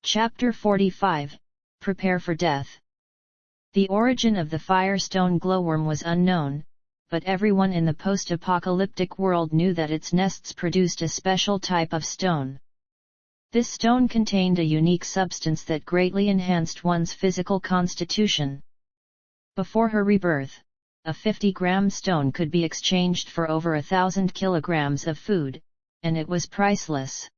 Chapter 45, Prepare for Death. The origin of the Firestone Glowworm was unknown, but everyone in the post-apocalyptic world knew that its nests produced a special type of stone. This stone contained a unique substance that greatly enhanced one's physical constitution. Before her rebirth, a 50-gram stone could be exchanged for over 1,000 kilograms of food, and it was priceless.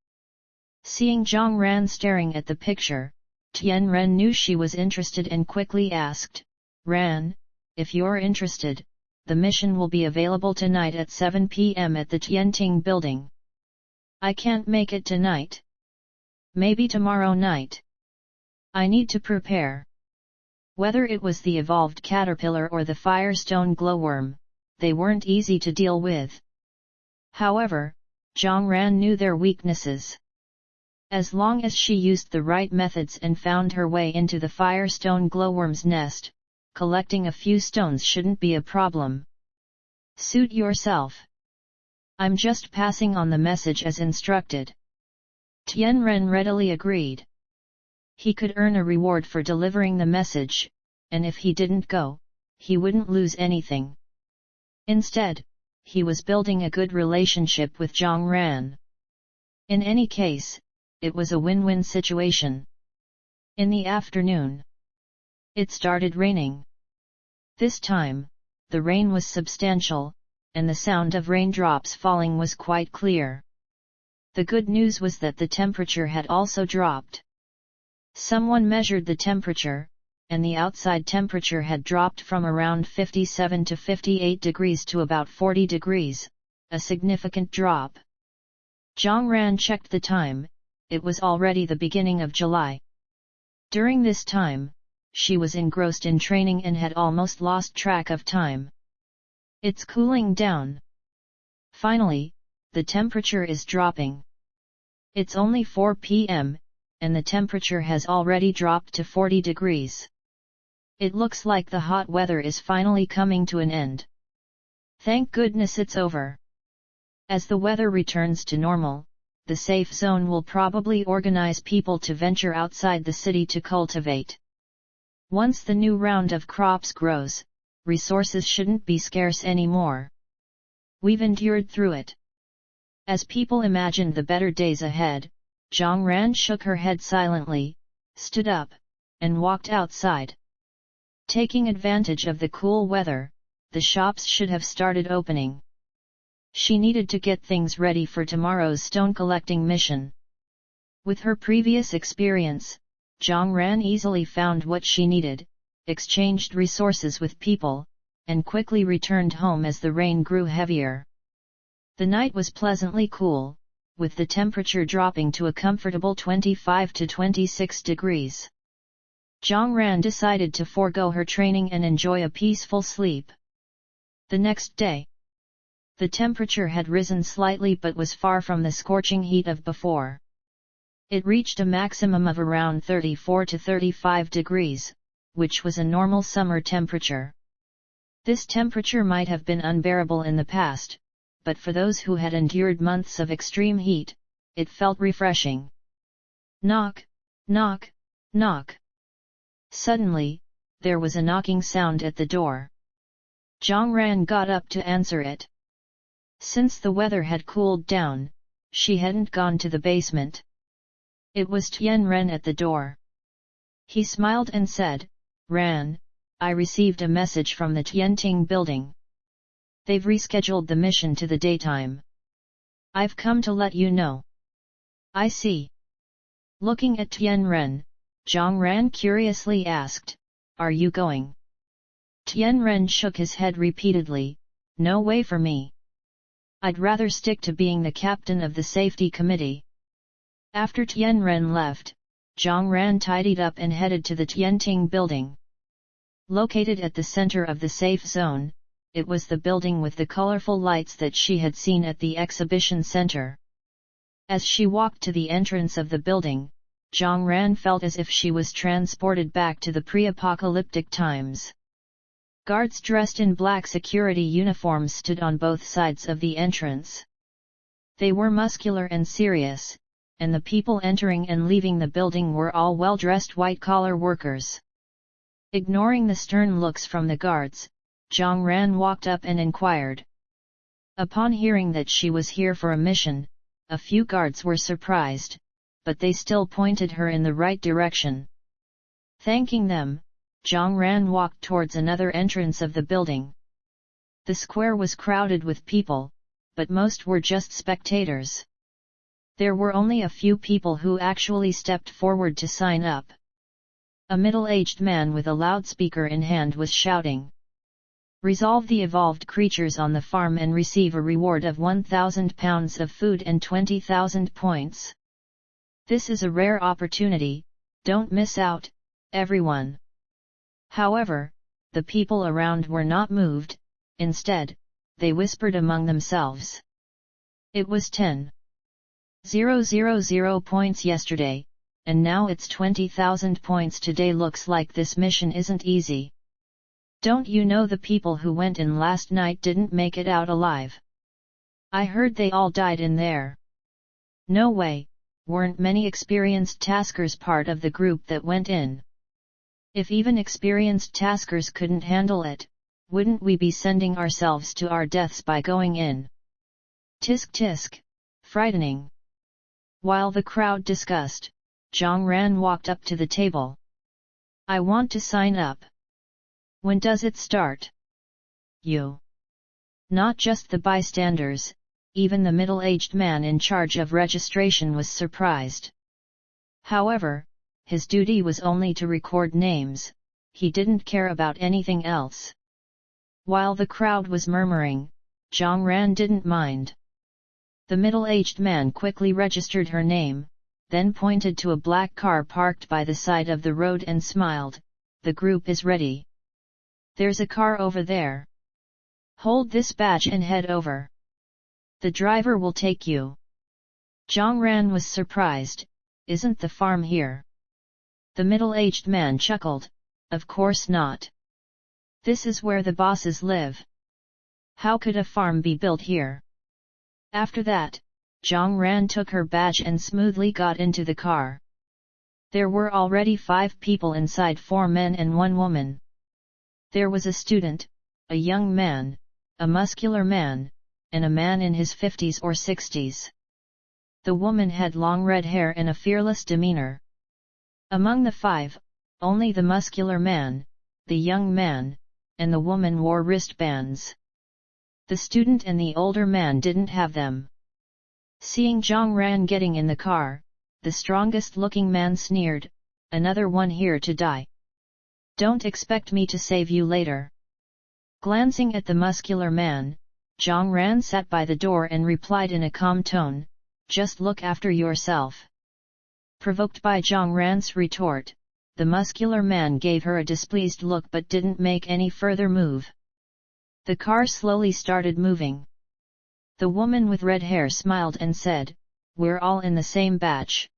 Seeing Jiang Ran staring at the picture, Tian Ren knew she was interested and quickly asked, "Ran, if you're interested, the mission will be available tonight at 7 p.m. at the Tianting Building." "I can't make it tonight. Maybe tomorrow night. I need to prepare." Whether it was the evolved caterpillar or the Firestone Glowworm, they weren't easy to deal with. However, Jiang Ran knew their weaknesses. As long as she used the right methods and found her way into the Firestone Glowworm's nest, collecting a few stones shouldn't be a problem. "Suit yourself. I'm just passing on the message as instructed." Tian Ren readily agreed. He could earn a reward for delivering the message, and if he didn't go, he wouldn't lose anything. Instead, he was building a good relationship with Jiang Ran. In any case, it was a win-win situation. In the afternoon, it started raining. This time, the rain was substantial, and the sound of raindrops falling was quite clear. The good news was that the temperature had also dropped. Someone measured the temperature, and the outside temperature had dropped from around 57 to 58 degrees to about 40 degrees, a significant drop. Jiang Ran checked the time. It was already the beginning of July. During this time, she was engrossed in training and had almost lost track of time. "It's cooling down. Finally, the temperature is dropping. It's only 4 p.m., and the temperature has already dropped to 40 degrees. It looks like the hot weather is finally coming to an end. Thank goodness it's over. As the weather returns to normal, the safe zone will probably organize people to venture outside the city to cultivate. Once the new round of crops grows, resources shouldn't be scarce anymore. We've endured through it." As people imagined the better days ahead, Jiang Ran shook her head silently, stood up, and walked outside. Taking advantage of the cool weather, the shops should have started opening. She needed to get things ready for tomorrow's stone-collecting mission. With her previous experience, Jiang Ran easily found what she needed, exchanged resources with people, and quickly returned home as the rain grew heavier. The night was pleasantly cool, with the temperature dropping to a comfortable 25 to 26 degrees. Jiang Ran decided to forego her training and enjoy a peaceful sleep. The next day, the temperature had risen slightly but was far from the scorching heat of before. It reached a maximum of around 34 to 35 degrees, which was a normal summer temperature. This temperature might have been unbearable in the past, but for those who had endured months of extreme heat, it felt refreshing. Knock, knock, knock. Suddenly, there was a knocking sound at the door. Jiang Ran got up to answer it. Since the weather had cooled down, she hadn't gone to the basement. It was Tian Ren at the door. He smiled and said, "Ran, I received a message from the Tianting Building. They've rescheduled the mission to the daytime. I've come to let you know." "I see." Looking at Tian Ren, Jiang Ran curiously asked, "Are you going?" Tian Ren shook his head repeatedly, "No way for me. I'd rather stick to being the captain of the safety committee." After Tian Ren left, Jiang Ran tidied up and headed to the Tianting Building. Located at the center of the safe zone, it was the building with the colorful lights that she had seen at the exhibition center. As she walked to the entrance of the building, Jiang Ran felt as if she was transported back to the pre-apocalyptic times. Guards dressed in black security uniforms stood on both sides of the entrance. They were muscular and serious, and the people entering and leaving the building were all well-dressed white-collar workers. Ignoring the stern looks from the guards, Jiang Ran walked up and inquired. Upon hearing that she was here for a mission, a few guards were surprised, but they still pointed her in the right direction. Thanking them, Jiang Ran walked towards another entrance of the building. The square was crowded with people, but most were just spectators. There were only a few people who actually stepped forward to sign up. A middle-aged man with a loudspeaker in hand was shouting. Resolve the evolved creatures on the farm and receive a reward of 1,000 pounds of food and 20,000 points. This is a rare opportunity, don't miss out, everyone. However, the people around were not moved, instead, they whispered among themselves. It was 10,000 points yesterday, and now it's 20,000 points today. Looks like this mission isn't easy. Don't you know the people who went in last night didn't make it out alive? I heard they all died in there. No way, weren't many experienced taskers part of the group that went in? If even experienced taskers couldn't handle it, wouldn't we be sending ourselves to our deaths by going in? Tisk tisk, frightening. While the crowd discussed, Jiang Ran walked up to the table. I want to sign up. When does it start? You. Not just the bystanders, even the middle-aged man in charge of registration was surprised. However, his duty was only to record names, he didn't care about anything else. While the crowd was murmuring, Jiang Ran didn't mind. The middle-aged man quickly registered her name, then pointed to a black car parked by the side of the road and smiled, the group is ready. There's a car over there. Hold this badge and head over. The driver will take you. Jiang Ran was surprised, isn't the farm here? The middle-aged man chuckled, of course not. This is where the bosses live. How could a farm be built here? After that, Jiang Ran took her badge and smoothly got into the car. There were already 5 people inside, 4 men and 1 woman. There was a student, a young man, a muscular man, and a man in his 50s or 60s. The woman had long red hair and a fearless demeanor. Among the 5, only the muscular man, the young man, and the woman wore wristbands. The student and the older man didn't have them. Seeing Jiang Ran getting in the car, the strongest-looking man sneered, another one here to die. Don't expect me to save you later. Glancing at the muscular man, Jiang Ran sat by the door and replied in a calm tone, just look after yourself. Provoked by Jiang Ran's retort, the muscular man gave her a displeased look but didn't make any further move. The car slowly started moving. The woman with red hair smiled and said, we're all in the same batch.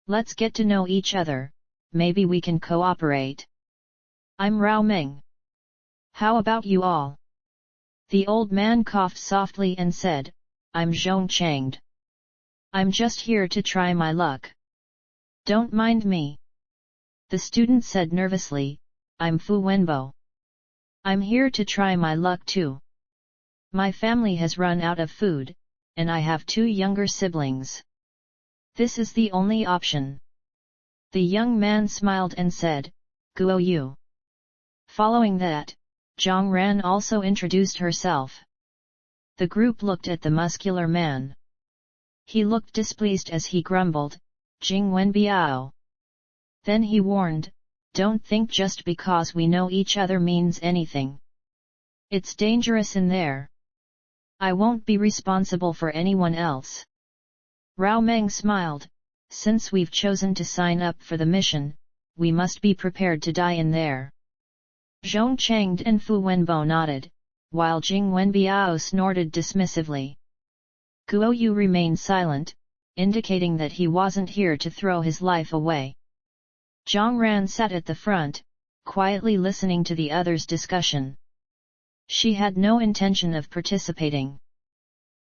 Let's get to know each other, maybe we can cooperate. I'm Rao Meng. How about you all? The old man coughed softly and said, I'm Zhong Changed. I'm just here to try my luck. Don't mind me. The student said nervously, I'm Fu Wenbo. I'm here to try my luck too. My family has run out of food, and I have 2 younger siblings. This is the only option. The young man smiled and said, Guo Yu. Following that, Jiang Ran also introduced herself. The group looked at the muscular man. He looked displeased as he grumbled, Jing Wenbiao. Then he warned, don't think just because we know each other means anything. It's dangerous in there. I won't be responsible for anyone else. Rao Meng smiled, since we've chosen to sign up for the mission, we must be prepared to die in there. Zhong Changed and Fu Wenbo nodded, while Jing Wenbiao snorted dismissively. Guo Yu remained silent, indicating that he wasn't here to throw his life away. Jiang Ran sat at the front, quietly listening to the others' discussion. She had no intention of participating.